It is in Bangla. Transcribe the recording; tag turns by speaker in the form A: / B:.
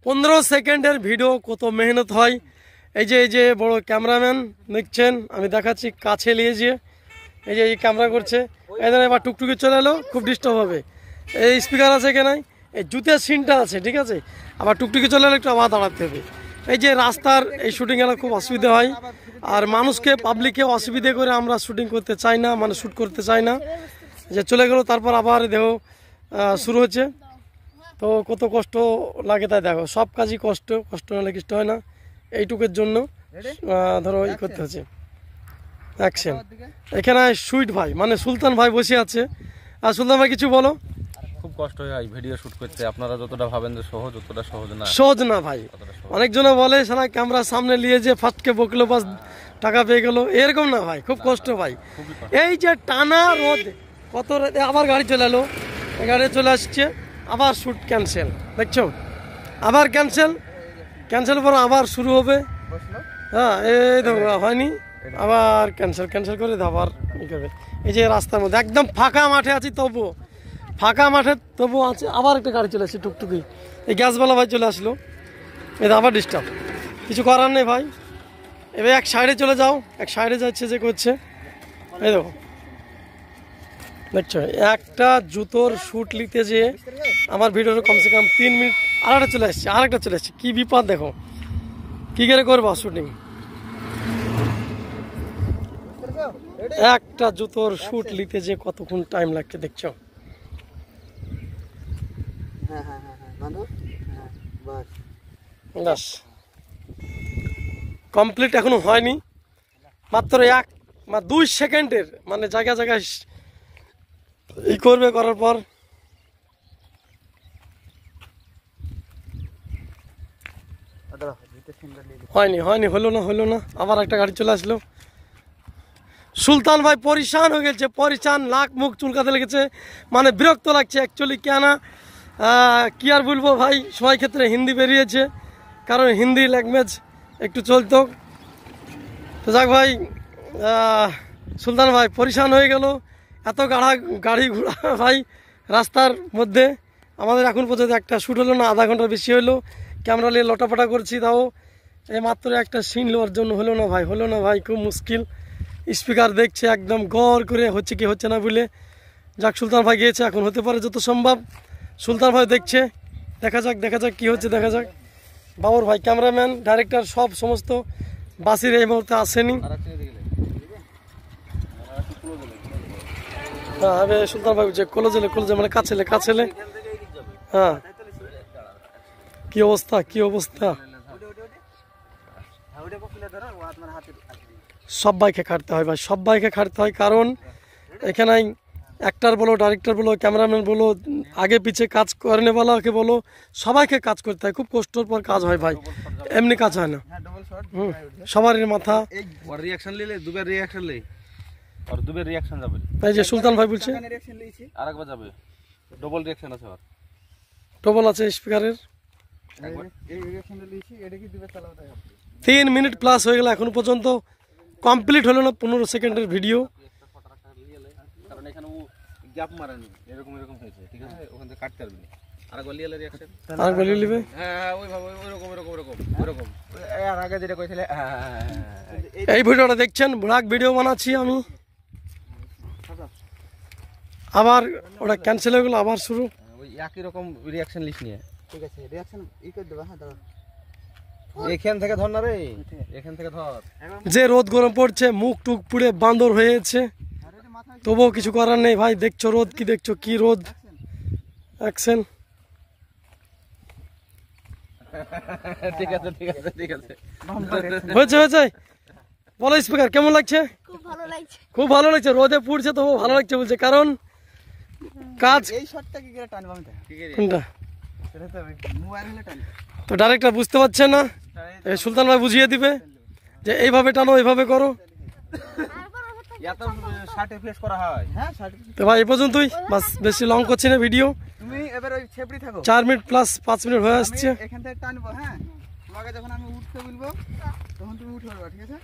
A: 15 সেকেন্ডের ভিডিও কত মেহনত হয়। এই যে বড় ক্যামেরাম্যান দেখছেন, আমি দেখাচ্ছি কাছে নিয়ে যে এই যে এই ক্যামেরা করছে। এই ধরনের এবার টুকটুকি চলে এলো, খুব ডিস্টার্ব হবে। এই স্পিকার আছে এখানে, এই জুতের সিনটা আছে, ঠিক আছে। আবার টুকটুকি চলে এলে একটু আবার দাঁড়াতে হবে। এই যে রাস্তার এই শুটিং এলা খুব অসুবিধা হয়, আর মানুষকে পাবলিককে অসুবিধে করে আমরা শুটিং করতে চাই না, মানে শ্যুট করতে চাই না। যে চলে গেল তারপর আবার দেহ শুরু হচ্ছে, তো কত কষ্ট লাগে তাই দেখো। সব কাজই কষ্ট, কষ্ট নাহলে কিছু হয় না। এইটুকুর জন্য ধরো ই করতে হচ্ছে। অ্যাকশন। এখানে সুইট ভাই মানে সুলতান ভাই বসে আছে। আর সুলতান ভাই কিছু বলো।
B: খুব কষ্ট হয় ভিডিও শুট করতে, আপনারা যতটা ভাবেন যে সহজ, ততটা সহজ না।
A: সহজ না ভাই, অনেকজনে বলে সারা ক্যামেরা সামনে নিয়ে যে ফার্স্টকে বকলো বাস টাকা পেয়ে গেল, এরকম না ভাই, খুব কষ্ট ভাই। এই যে টানা রোদ, কত আবার গাড়ি চলে এলো, গাড়ি চলে আসছে, আবার শ্যুট ক্যান্সেল, দেখছো, আবার ক্যান্সেল পর আবার শুরু হবে। হ্যাঁ এই তো হয়নি, আবার ক্যান্সেল করে আবার ই করবে। এই যে রাস্তার মধ্যে একদম ফাঁকা মাঠে আছি, তবু আছে। আবার একটা গাড়ি চলে আসছে টুকটুকি, এই গ্যাসওয়ালা ভাই চলে আসলো, এটা আবার ডিস্টার্ব, কিছু করার নেই ভাই। এবার এক সাইডে চলে যাও, এক সাইডে যাচ্ছে যে করছে। এই দেখো, দেখছো একটা জুতোর শ্যুট নিতে যে আমার ভিডিওর কমসে কম 3 মিনিট। আরেকটা চলে আসছে, কি বিপদ দেখো, কি করে করবো শুটিং। একটা জুতোর শ্যুট নিতে যে কতক্ষণ টাইম লাগছে দেখছো। বাস কমপ্লিট এখনো হয়নি, মাত্র 2 সেকেন্ডের মানে জায়গায় ই করবে, করার পর হয়নি, হলো না। আবার একটা গাড়ি চলে আসলো। সুলতান ভাই পরিশান হয়ে গেছে, লাখ মুখ চুলকাতে লেগেছে, মানে বিরক্ত লাগছে অ্যাকচুয়ালি। কেন কি আর বলবো ভাই, সবাই ক্ষেত্রে হিন্দি বেরিয়েছে, কারণ হিন্দি ল্যাঙ্গুয়েজ একটু চলতো। তো যাক ভাই, সুলতান ভাই পরিশান হয়ে গেল, এত গাড়ি ঘোড়া ভাই রাস্তার মধ্যে। আমাদের এখন পর্যন্ত একটা শ্যুট হলো না, আধা ঘন্টার বেশি হলো, ক্যামেরা নিয়ে লটাপাটা করছি, তাও এই মাত্র একটা সিন নেওয়ার জন্য হলো না ভাই, খুব মুশকিল। স্পিকার দেখছে একদম গড় করে, হচ্ছে কি হচ্ছে না বলে। যাক সুলতান ভাই গিয়েছে, এখন হতে পারে যত সম্ভব। সুলতান ভাই দেখছে, দেখা যাক কি হচ্ছে, দেখা যাক। বাবুর ভাই ক্যামেরাম্যান, ডাইরেক্টর সব সমস্ত বাসির এই মুহূর্তে আসেনি। হ্যাঁ আমি সুলতান ভাই যে কলেজে মানে কাছেলে। হ্যাঁ কি অবস্থা, সবাইকে খাটতে হয় ভাই, সবাইকে খাটতে হয়। কারণ এখানে অ্যাক্টর বলো, ডাইরেক্টর বলো, ক্যামেরাম্যান বলো, আগে পিছে কাজ করনে वालाকে বলো, সবাইকে কাজ করতে হয়। খুব কষ্টের পর কাজ হয় ভাই, এমনি কাজ হয় না। সবারই মাথা এই যে সুলতান ভাই বলছে
B: আরেকবার যাবে, ডবল রিঅ্যাকশন আছে,
A: ডবল আছে স্পিকারের। 3 মিনিট প্লাস হয়ে গেল, এখন পর্যন্ত কমপ্লিট হলো না 15 সেকেন্ডের ভিডিও।
B: কারণ এখানে ও গ্যাপ মারেনি, এরকম হয়েছে, ঠিক আছে, ওখান থেকে কাটতে পারবি না। আরেকবার লিয়ে রিঅ্যাকশন,
A: আরেকবার লিয়ে নেবে।
B: হ্যাঁ ওইভাবে, ওইরকম আর আগে যেটা কইছিলে।
A: এই ভিডিওটা দেখছেন, ব্লগ ভিডিও বানাচ্ছি আমি, আবার ওটা ক্যান্সেল হয়ে গেল, আবার শুরু।
B: ওই একই রকম রিঅ্যাকশন লিস্ট নিয়ে,
C: ঠিক আছে, রিঅ্যাকশন ই করে দেব। হ্যাঁ দাঁড়া,
B: এখান থেকে ধর না রে, এখান থেকে ধর।
A: যে রোদ গরম পড়ছে, মুখ টুক পুড়ে বান্দর হয়েছে, তবুও কিছু করার নেই ভাই। দেখছো রোদ, কি রোদ। অ্যাকশন।
B: ঠিক আছে
A: হয়েছে। বলো স্পিকার কেমন লাগছে? খুব ভালো লাগছে, রোদে পুড়ছে তবু ভালো লাগছে বলছে, কারণ কাজ।
C: এই শটটা কি করে টানবো আমি?
A: কোনটা?
C: সেটা তো মোবাইল হলে টানবো।
A: তো ডাইরেক্টর বুঝতে পারছে না, সুলতান ভাই বুঝিয়ে দিবে যে এইভাবে টানো, এইভাবে করো।
B: এত 60 FPS করা হয়।
C: হ্যাঁ 60।
A: তো ভাই এই পর্যন্তই, বাস বেশি লং করছি না ভিডিও।
C: তুমি এবার ওই ছেপড়ি থাকো,
A: 4 মিনিট প্লাস 5 মিনিট হয়ে আসছে।
C: এখান থেকে টানবো। হ্যাঁ তোমাকে যখন আমি উঠতে বলবো তখন তুমি উঠে পড়বা, ঠিক আছে?